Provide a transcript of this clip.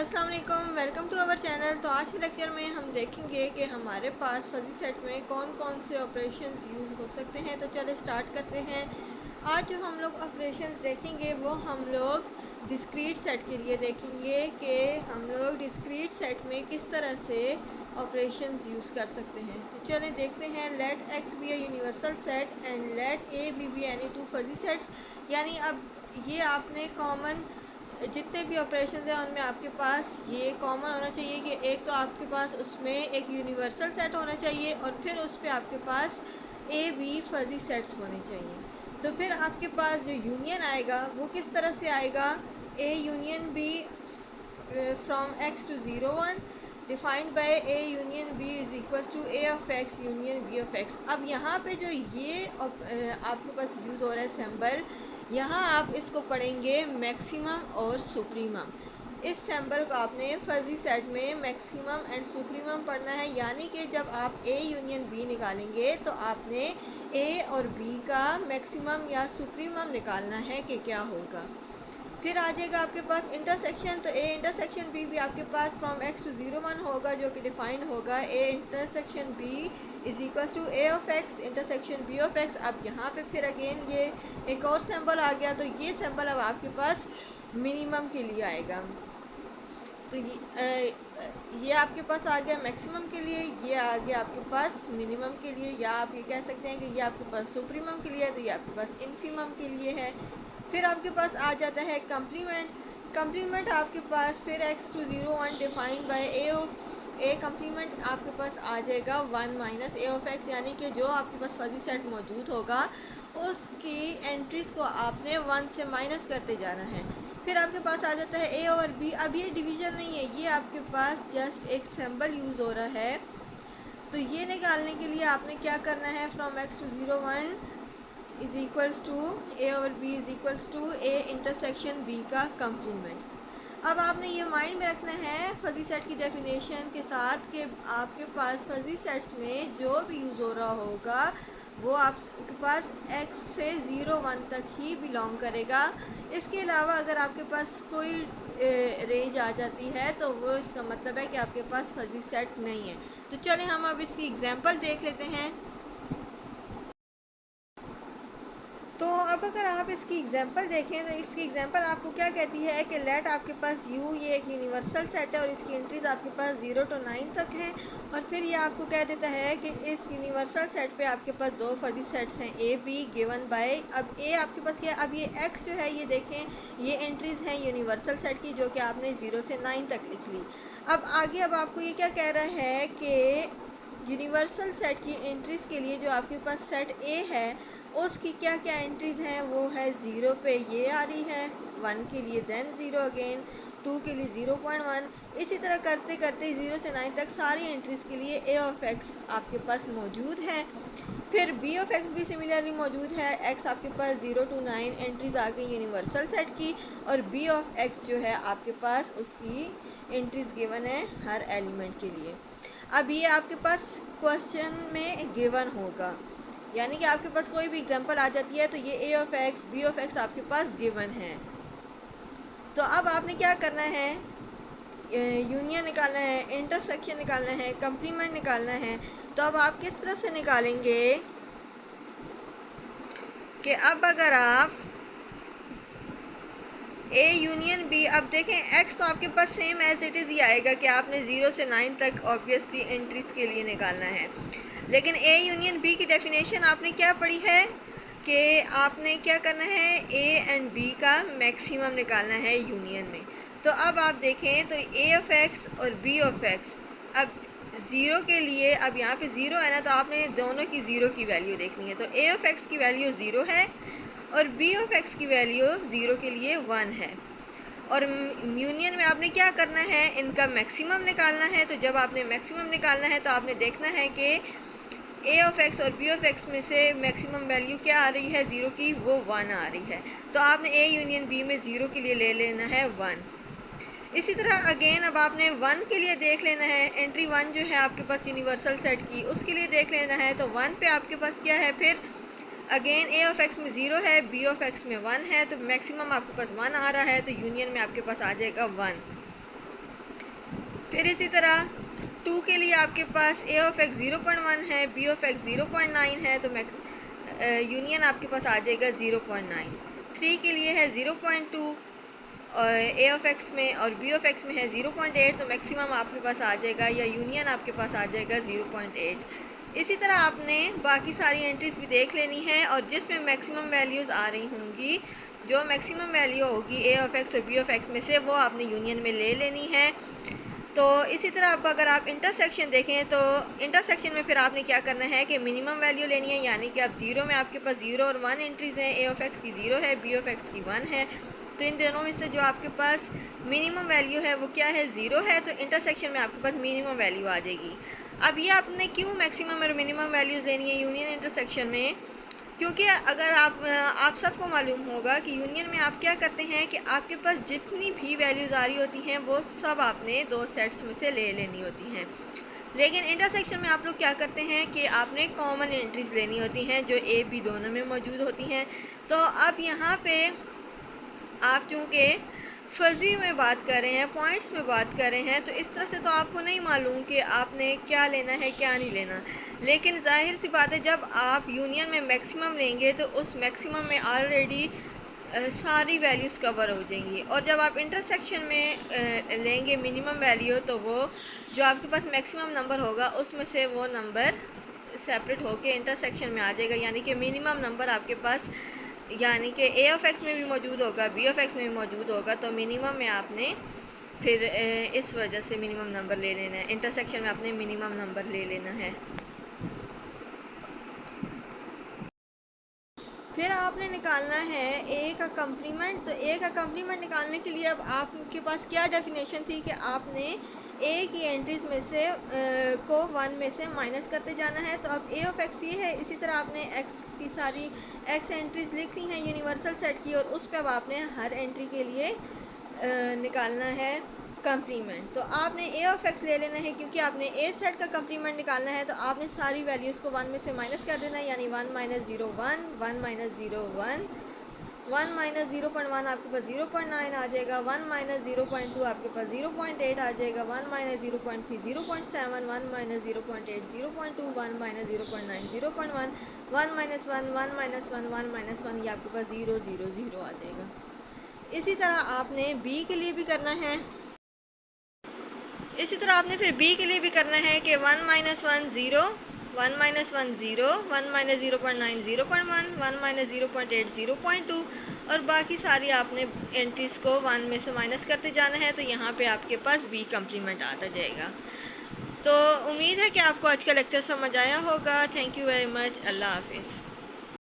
अस्सलाम वालेकुम, welcome to our channel. तो आज के लेक्चर में हम देखेंगे कि हमारे पास फजी सेट में कौन कौन से ऑपरेशंस यूज़ हो सकते हैं। तो चलिए स्टार्ट करते हैं। आज जो हम लोग ऑपरेशंस देखेंगे वो हम लोग डिस्क्रीट सेट के लिए देखेंगे कि हम लोग डिस्क्रीट सेट में किस तरह से ऑपरेशंस यूज़ कर सकते हैं। तो चलें देखते हैं। Let X be a universal set and let A B any two fuzzy sets. यानी अब ये आपने कॉमन जितने भी ऑपरेशन हैं उनमें आपके पास ये कॉमन होना चाहिए कि एक तो आपके पास उसमें एक यूनिवर्सल सेट होना चाहिए और फिर उस पर आपके पास ए बी फजी सेट्स होने चाहिए। तो फिर आपके पास जो यूनियन आएगा वो किस तरह से आएगा, A union B from X to 0 1 defined by A union B is equal to A of X union B of X. अब यहाँ पे जो ये आपके पास यूज़ हो रहा है सिंबल, यहाँ आप इसको पढ़ेंगे मैक्सिमम और सुप्रीमम। इस सिंबल को आपने फजी सेट में मैक्सिमम एंड सुप्रीमम पढ़ना है। यानी कि जब आप ए यूनियन बी निकालेंगे तो आपने ए और बी का मैक्सिमम या सुप्रीमम निकालना है कि क्या होगा। फिर आ जाएगा आपके पास इंटरसेक्शन। तो ए इंटरसेक्शन बी भी आपके पास फ्रॉम एक्स टू 0 1 होगा जो कि डिफाइंड होगा A intersection B is equal to A of X intersection B of X. अब यहाँ पे फिर अगेन ये एक और सिंबल आ गया। तो ये सिंबल अब आपके पास मिनिमम के लिए आएगा। तो ये आपके पास आ गया मैक्सिमम के लिए, ये आ गया आपके पास मिनिमम के लिए, या आप ये कह सकते हैं कि ये आपके पास सुप्रीमम के लिए है तो ये आपके पास इन्फीमम के लिए है। फिर आपके पास आ जाता है कम्प्लीमेंट। कम्प्लीमेंट आपके पास फिर X to 0 1 defined by A complement आपके पास आ जाएगा 1 माइनस ए ऑफ एक्स। यानी कि जो आपके पास फजी सेट मौजूद होगा उसकी एंट्रीज़ को आपने 1 से माइनस करते जाना है। फिर आपके पास आ जाता है ए और बी। अब ये डिवीज़न नहीं है, ये आपके पास जस्ट एक सिंबल यूज़ हो रहा है। तो ये निकालने के लिए आपने क्या करना है, from X to 0 1 is equals to A और B is equals to A intersection B का कम्प्लीमेंट। अब आपने ये माइंड में रखना है फजी सेट की डेफिनेशन के साथ कि आपके पास फजी सेट्स में जो भी यूज़ हो रहा होगा वो आपके पास x से 0 1 तक ही बिलोंग करेगा। इसके अलावा अगर आपके पास कोई रेंज आ जाती है तो वो इसका मतलब है कि आपके पास फजी सेट नहीं है। तो चलें हम अब इसकी एग्जांपल देख लेते हैं। तो अब अगर आप इसकी एग्जांपल देखें तो इसकी एग्जांपल आपको क्या कहती है कि लेट आपके पास यू ये एक यूनिवर्सल सेट है और इसकी एंट्रीज आपके पास 0 to 9 तक हैं। और फिर ये आपको कह देता है कि इस यूनिवर्सल सेट पे आपके पास दो फजी सेट्स हैं ए बी गिवन बाय। अब ए आपके पास क्या है, अब ये एक्स जो है ये देखें ये एंट्रीज़ हैं यूनिवर्सल सेट की जो कि आपने 0 से 9 तक लिख ली। अब आगे अब आपको ये क्या कह रहा है कि यूनिवर्सल सेट की एंट्रीज़ के लिए जो आपके पास सेट ए है उसकी क्या क्या एंट्रीज़ हैं, वो है 0 पे ये आ रही है, 1 के लिए देन 0 अगेन, 2 के लिए 0.1। इसी तरह करते करते 0 से 9 तक सारी एंट्रीज़ के लिए ए ऑफ एक्स आपके पास मौजूद है। फिर बी ऑफ एक्स भी सिमिलरली मौजूद है। एक्स आपके पास 0 to 9 एंट्रीज़ आ गई यूनिवर्सल सेट की और बी ऑफ एक्स जो है आपके पास उसकी एंट्रीज़ गिवन है हर एलिमेंट के लिए। अब ये आपके पास क्वेश्चन में गिवन होगा, यानी कि आपके पास कोई भी एग्जांपल आ जाती है तो ये A of X B of X आपके पास गिवन है। तो अब आपने क्या करना है, यूनियन निकालना है, इंटरसेक्शन निकालना है, कंप्लीमेंट निकालना है। तो अब आप किस तरह से निकालेंगे कि अब अगर आप ए यूनियन बी, अब देखें एक्स तो आपके पास सेम एज इट इज़ ही आएगा कि आपने 0 से 9 तक ऑब्वियसली एंट्रीज़ के लिए निकालना है। लेकिन ए यूनियन बी की डेफिनेशन आपने क्या पढ़ी है कि आपने क्या करना है, ए एंड बी का मैक्सिमम निकालना है यूनियन में। तो अब आप देखें तो ए ऑफ एक्स और बी ऑफ एक्स, अब 0 के लिए अब यहाँ पे 0 है ना तो आपने दोनों की 0 की वैल्यू देखनी है। तो ए ऑफ एक्स की वैल्यू 0 है और बी ऑफ एक्स की वैल्यू 0 के लिए 1 है। और यूनियन में आपने क्या करना है, इनका मैक्सिमम निकालना है। तो जब आपने मैक्सिमम निकालना है तो आपने देखना है कि ए ऑफ एक्स और बी ऑफ एक्स में से मैक्सिमम वैल्यू क्या आ रही है 0 की, वो 1 आ रही है। तो आपने ए यूनियन बी में 0 के लिए ले लेना है 1। इसी तरह अगेन अब आपने 1 के लिए देख लेना है, एंट्री 1 जो है आपके पास यूनिवर्सल सेट की उसके लिए देख लेना है। तो 1 पे आपके पास क्या है, फिर अगेन ए ऑफ एक्स में 0 है, बी ऑफ एक्स में 1 है, तो मैक्सिमम आपके पास 1 आ रहा है। तो यूनियन में आपके पास आ जाएगा 1। फिर इसी तरह 2 के लिए आपके पास a ऑफ x 0.1 है, b ऑफ x 0.9 है, तो यूनियन आपके पास आ जाएगा 0.9। 3 के लिए है 0.2 a ऑफ x में और b ऑफ x में है 0.8, तो मैक्सिमम आपके पास आ जाएगा या यूनियन आपके पास आ जाएगा 0.8। इसी तरह आपने बाकी सारी एंट्रीज भी देख लेनी है और जिसमें मैक्सिमम वैल्यूज़ आ रही होंगी, जो मैक्सिमम वैल्यू होगी a ऑफ x और b ऑफ x में से, वो आपने यूनियन में ले लेनी है। तो इसी तरह अब अगर आप इंटरसेक्शन देखें तो इंटरसेक्शन में फिर आपने क्या करना है कि मिनिमम वैल्यू लेनी है, यानी कि आप 0 में आपके पास 0 और 1 एंट्रीज़ हैं, a ऑफ x की 0 है, b ऑफ x की 1 है, तो इन दोनों में से जो आपके पास मिनिमम वैल्यू है वो क्या है, 0 है, तो इंटरसेक्शन में आपके पास मिनिमम वैल्यू आ जाएगी। अब ये आपने क्यों मैक्सिमम और मिनिमम वैल्यूज़ लेनी है यूनियन इंटरसेक्शन में, क्योंकि अगर आप सबको मालूम होगा कि यूनियन में आप क्या करते हैं कि आपके पास जितनी भी वैल्यूज़ आ रही होती हैं वो सब आपने दो सेट्स में से ले लेनी होती हैं, लेकिन इंटरसेक्शन में आप लोग क्या करते हैं कि आपने कॉमन एंट्रीज लेनी होती हैं जो ए बी दोनों में मौजूद होती हैं। तो अब यहाँ पे आप चूँकि फर्जी में बात कर रहे हैं, पॉइंट्स में बात कर रहे हैं, तो इस तरह से तो आपको नहीं मालूम कि आपने क्या लेना है क्या नहीं लेना, लेकिन जाहिर सी बात है जब आप यूनियन में मैक्सिमम लेंगे तो उस मैक्सिमम में ऑलरेडी सारी वैल्यूज़ कवर हो जाएंगी, और जब आप इंटरसेक्शन में लेंगे मिनिमम वैल्यू तो वो जो आपके पास मैक्सिमम नंबर होगा उसमें से वो नंबर सेपरेट होके इंटरसेक्शन में आ जाएगा, यानी कि मिनिमम नंबर आपके पास, यानी कि a ऑफ x में भी मौजूद होगा, b ऑफ x में भी मौजूद होगा, तो मिनिमम में आपने फिर इस वजह से मिनिमम नंबर ले लेना है, इंटरसेक्शन में आपने मिनिमम नंबर ले लेना है। फिर आपने निकालना है a का कम्प्लीमेंट। तो a का कम्प्लीमेंट निकालने के लिए अब आपके पास क्या डेफिनेशन थी कि आपने a की एंट्रीज में से को 1 में से माइनस करते जाना है। तो अब a ऑफ x ये है, इसी तरह आपने x की सारी x एंट्रीज लिख ली हैं यूनिवर्सल सेट की, और उस पर अब आपने हर एंट्री के लिए निकालना है कम्प्लीमेंट। तो आपने a ऑफ x ले लेना है, क्योंकि आपने a सेट का कम्प्लीमेंट निकालना है तो आपने सारी वैल्यूज़ को 1 में से माइनस कर देना है, यानी 1 माइनस 0 1, 1 माइनस 0 1, 1 माइनस 0.1 आपके पास 0.9 आ जाएगा, 1 माइनस 0.2 आपके पास 0.8 आ जाएगा, 1 minus 0.3 0.7, 1 minus 0.8 0.2, 1 minus 0.9 0.1, 1 minus 1 1 minus 1 1 minus 1, ये आपके पास 0 0 0 आ जाएगा। इसी तरह आपने b के लिए भी करना है, इसी तरह आपने फिर b के लिए भी करना है कि 1 माइनस 1 0, 1 माइनस 1 0, 1 माइनस 0.9 0.1, 1 माइनस 0.8 0.2, और बाकी सारी आपने एंट्रीज को 1 में से माइनस करते जाना है, तो यहाँ पे आपके पास b कम्प्लीमेंट आता जाएगा। तो उम्मीद है कि आपको आज का लेक्चर समझ आया होगा। Thank you very much. अल्लाह हाफिज़।